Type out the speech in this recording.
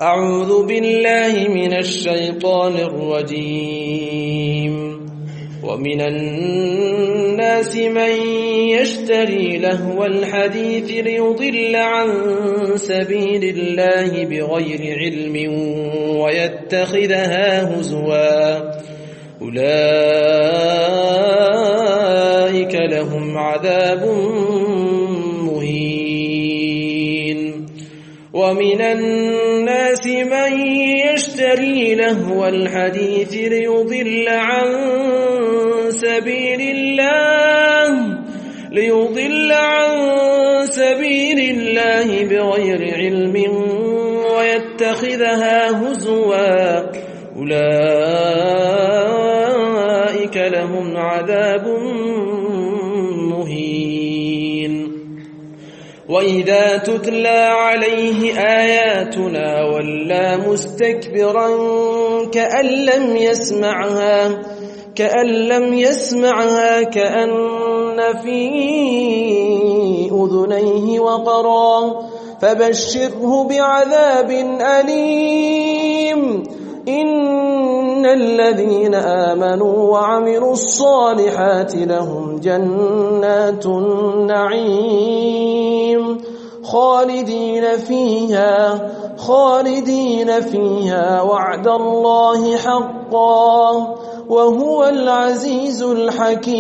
أعوذ بالله من الشيطان الرجيم. ومن الناس من يشتري لهو الحديث ليضل عن سبيل الله بغير علم ويتخذها هزوا أولئك لهم عذاب مهين. ومن الناس من يشتري لهو الحديث ليضل عن سبيل الله بغير علم ويتخذها هزوا أولئك لهم عذاب مهين. وإذا تتلى عليه آياتنا ولى مستكبرا كأن لم يسمعها كأن في أذنيه وقرا فبشره بعذاب أليم. إن الذين آمنوا وعملوا الصالحات لهم جنات النعيم خالدين فيها وعد الله حقا وهو العزيز الحكيم.